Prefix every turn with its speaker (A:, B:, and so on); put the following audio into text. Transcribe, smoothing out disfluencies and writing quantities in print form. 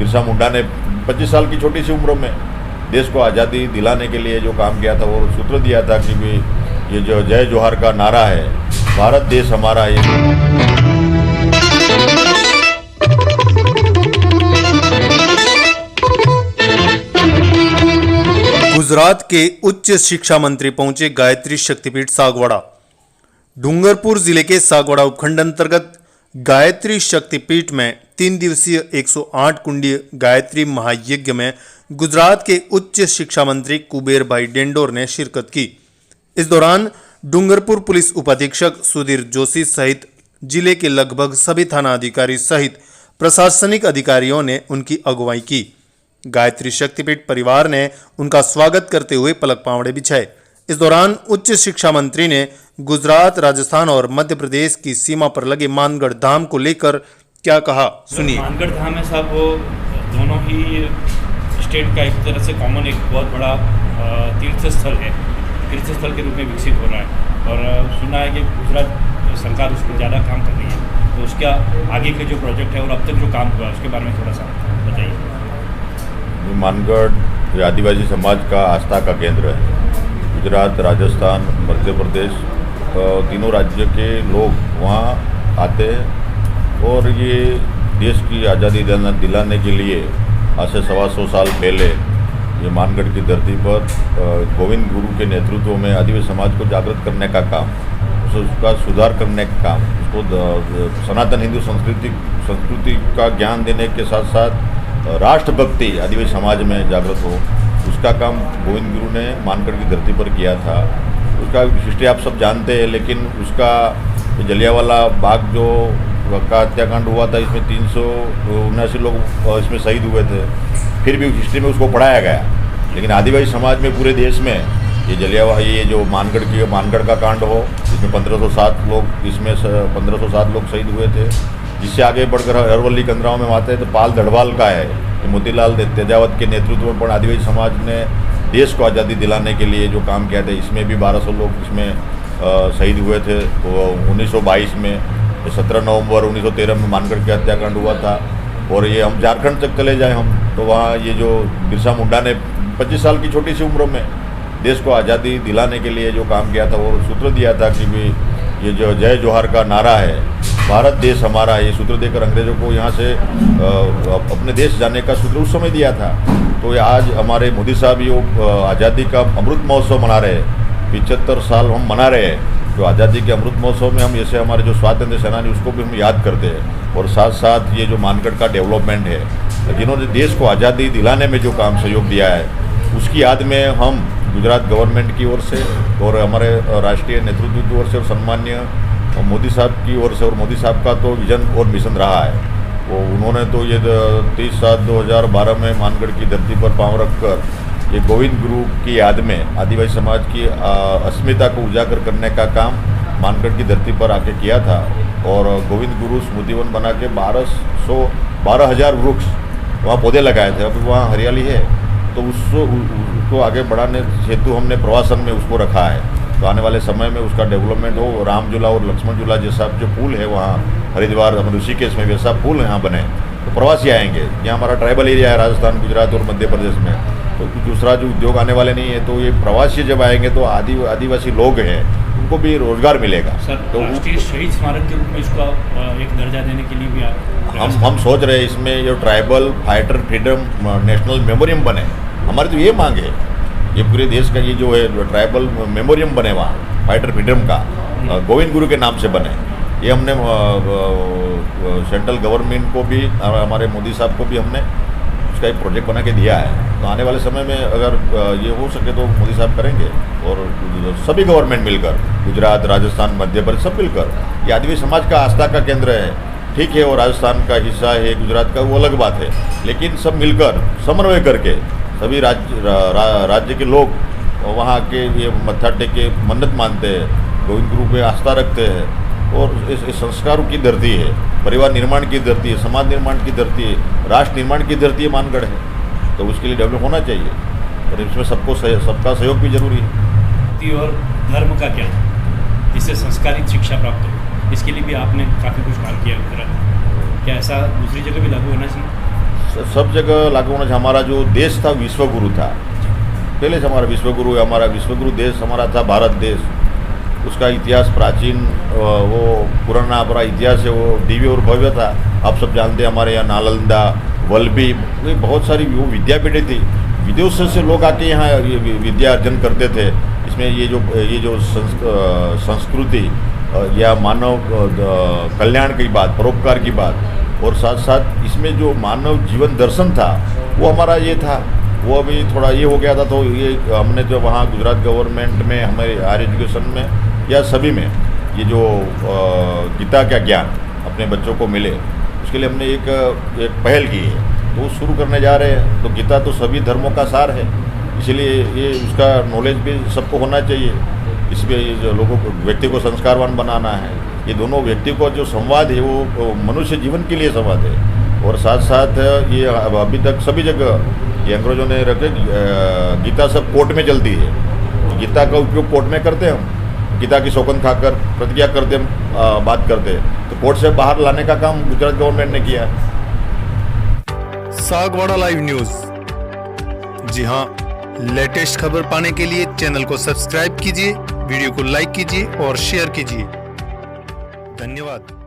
A: बिरसा मुंडा ने 25 साल की छोटी सी उम्र में देश को आज़ादी दिलाने के लिए जो काम किया था, वो सूत्र दिया था कि भी ये जो जय जोहार का नारा है, भारत देश हमारा, ये
B: गुजरात के उच्च शिक्षा मंत्री पहुंचे गायत्री शक्तिपीठ सागवाड़ा। डूंगरपुर जिले के सागवाड़ा उपखंड अंतर्गत गायत्री शक्तिपीठ में 3 दिवसीय 108 कुंडीय गायत्री महायज्ञ में गुजरात के उच्च शिक्षा मंत्री कुबेर भाई डेंडोर ने शिरकत की। इस दौरान डूंगरपुर पुलिस उपाधीक्षक सुधीर जोशी सहित जिले के लगभग सभी थाना अधिकारी सहित प्रशासनिक अधिकारियों ने उनकी अगुवाई की। गायत्री शक्तिपीठ परिवार ने उनका स्वागत करते हुए पलक पावड़े बिछाए। इस दौरान उच्च शिक्षा मंत्री ने गुजरात, राजस्थान और मध्य प्रदेश की सीमा पर लगे मानगढ़ धाम को लेकर क्या कहा, सुनिए।
C: मानगढ़ धाम है साहब, वो दोनों ही स्टेट का एक तरह से कॉमन एक बहुत बड़ा तीर्थ स्थल है, तीर्थ स्थल के रूप में विकसित हो रहा है। और सुना है कि गुजरात सरकार उस पर ज़्यादा काम कर रही है, तो उसका आगे के जो प्रोजेक्ट है और अब तक जो काम हुआ है उसके बारे में थोड़ा सा बताइए।
A: मानगढ़ आदिवासी समाज का आस्था का केंद्र है। गुजरात, राजस्थान, मध्य प्रदेश तीनों राज्य के लोग वहाँ आते हैं और ये देश की आज़ादी दिलाने के लिए आज से 125 साल पहले ये मानगढ़ की धरती पर गोविंद गुरु के नेतृत्व में आदिवासी समाज को जागृत करने का काम, उसका सुधार करने का काम, उसको सनातन हिंदू संस्कृति का ज्ञान देने के साथ साथ राष्ट्रभक्ति आदिवासी समाज में जागृत हो, उसका काम गोविंद गुरु ने मानगढ़ की धरती पर किया था। उसका हिस्ट्री आप सब जानते हैं, लेकिन उसका जलियांवाला बाग जो का हत्याकांड हुआ था, इसमें 379 लोग इसमें शहीद हुए थे। फिर भी हिस्ट्री में उसको पढ़ाया गया, लेकिन आदिवासी समाज में पूरे देश में ये जो मानगढ़ का कांड हो, इसमें 1507 लोग शहीद हुए थे। जिससे आगे बढ़कर अरवली कंदराव में आते हैं तो पाल धड़वाल का है, मोतीलाल तेजावत के नेतृत्व में आदिवासी समाज ने देश को आज़ादी दिलाने के लिए जो काम किया था, इसमें भी 1200 लोग इसमें शहीद हुए थे। तो 1922 में 17 नवंबर 1913 में मानगढ़ का हत्याकांड हुआ था। और ये हम झारखंड तक चले जाएं हम तो वहाँ ये जो बिरसा मुंडा ने 25 साल की छोटी सी उम्र में देश को आज़ादी दिलाने के लिए जो काम किया था, वो सूत्र दिया था कि भी ये जो जय जोहार का नारा है, भारत देश हमारा, ये सूत्र देकर अंग्रेज़ों को यहाँ से अपने देश जाने का सूत्र उस समय दिया था। तो आज हमारे मोदी साहब ये आज़ादी का अमृत महोत्सव मना रहे हैं, 75 साल हम मना रहे हैं। तो आज़ादी के अमृत महोत्सव में हम जैसे हमारे जो स्वातंत्र सेनानी उसको भी हम याद करते हैं, और साथ साथ ये जो मानगढ़ का डेवलपमेंट है, जिन्होंने देश को आज़ादी दिलाने में जो काम सहयोग दिया है, उसकी याद में हम गुजरात गवर्नमेंट की ओर से और हमारे राष्ट्रीय नेतृत्व की ओर से और सम्मान्य मोदी साहब की ओर से, और मोदी साहब का तो विजन और मिशन रहा है, वो उन्होंने तो ये 30/7/2012 में मानगढ़ की धरती पर पांव रखकर ये गोविंद गुरु की याद में आदिवासी समाज की अस्मिता को उजागर करने का काम मानगढ़ की धरती पर आके किया था। और गोविंद गुरु स्मृतिवन बना के 12,000 वृक्ष वहाँ पौधे लगाए थे। अभी वहाँ हरियाली है, तो उसको आगे बढ़ाने हेतु हमने प्रवासन में उसको रखा है। तो आने वाले समय में उसका डेवलपमेंट हो, राम झूला और लक्ष्मण झूला जैसा जो पुल है वहाँ हरिद्वार ऋषिकेश में वैसा पुल यहाँ बने, तो प्रवासी आएंगे। यहाँ हमारा ट्राइबल एरिया है राजस्थान, गुजरात और मध्य प्रदेश में, तो दूसरा जो उद्योग आने वाले नहीं है। तो ये प्रवासी जब आएंगे तो आदिवासी लोग हैं, उनको भी रोजगार मिलेगा।
C: सर,
A: तो
C: राष्ट्रीय शहीद स्मारक के रूप में इसको एक दर्जा देने के लिए भी
A: हम सोच रहे हैं इसमें जो tribal fighter freedom national memoriam बने। हमारी तो ये मांग है, ये पूरे देश का ये जो है ट्राइबल मेमोरियम बने वहाँ फाइटर फ्रीडम का, गोविंद गुरु के नाम से बने। ये हमने सेंट्रल गवर्नमेंट को भी, हमारे मोदी साहब को भी हमने उसका एक प्रोजेक्ट बना के दिया है। तो आने वाले समय में अगर ये हो सके तो मोदी साहब करेंगे, और सभी गवर्नमेंट मिलकर, गुजरात, राजस्थान, मध्य प्रदेश सब मिलकर, ये आदिवासी समाज का आस्था का केंद्र है, ठीक है। और राजस्थान का हिस्सा है, गुजरात का, वो अलग बात है, लेकिन सब मिलकर समन्वय करके सभी राज्य के लोग वहाँ के ये मत्था टेक के मन्नत मानते हैं, गोविंद गुरु पे आस्था रखते हैं। और इस संस्कारों की धरती है, परिवार निर्माण की धरती है, समाज निर्माण की धरती है, राष्ट्र निर्माण की धरती है मानगढ़ है। तो उसके लिए डेवलप होना चाहिए, और इसमें सबका सहयोग भी जरूरी है।
C: और धर्म का ज्ञान, जिससे संस्कारित शिक्षा प्राप्त हो, इसके लिए भी आपने काफ़ी कुछ काम किया है। क्या ऐसा दूसरी जगह भी लागू होना चाहिए?
A: सब जगह लागू होना चाहिए। हमारा जो देश था विश्वगुरु था, पहले से हमारा विश्वगुरु देश हमारा था भारत देश। उसका इतिहास प्राचीन वो पुराना बड़ा इतिहास है, वो दिव्य और भव्य था। आप सब जानते हैं हमारे यहाँ नालंदा, वल्लभी, ये बहुत सारी वो विद्यापीठें थी। विदेशों से लोग आके यहाँ विद्या अर्जन करते थे। इसमें ये जो संस्कृति या मानव कल्याण की बात, परोपकार की बात, और साथ साथ इसमें जो मानव जीवन दर्शन था वो हमारा ये था। वो अभी थोड़ा ये हो गया था, तो ये हमने जो वहाँ गुजरात गवर्नमेंट में हमारे हायर एजुकेशन में या सभी में ये जो गीता का ज्ञान अपने बच्चों को मिले, उसके लिए हमने एक पहल की है, तो शुरू करने जा रहे हैं। तो गीता तो सभी धर्मों का सार है, इसलिए ये उसका नॉलेज भी सबको होना चाहिए। इसमें ये जो लोगों को, व्यक्ति को संस्कारवान बनाना है। ये दोनों व्यक्ति को जो संवाद है वो मनुष्य जीवन के लिए संवाद है। और साथ साथ ये अभी तक सभी जगह ये अंग्रेजों ने रखे, गीता सब कोर्ट में चलती है, तो गीता का उपयोग कोर्ट में करते हैं हम। गीता की सौगंध खाकर प्रतिज्ञा करते हम बात करते हैं, तो कोर्ट से बाहर लाने का काम गुजरात गवर्नमेंट ने किया।
B: सागवाड़ा लाइव न्यूज, जी हाँ, लेटेस्ट खबर पाने के लिए चैनल को सब्सक्राइब कीजिए, वीडियो को लाइक कीजिए और शेयर कीजिए। धन्यवाद।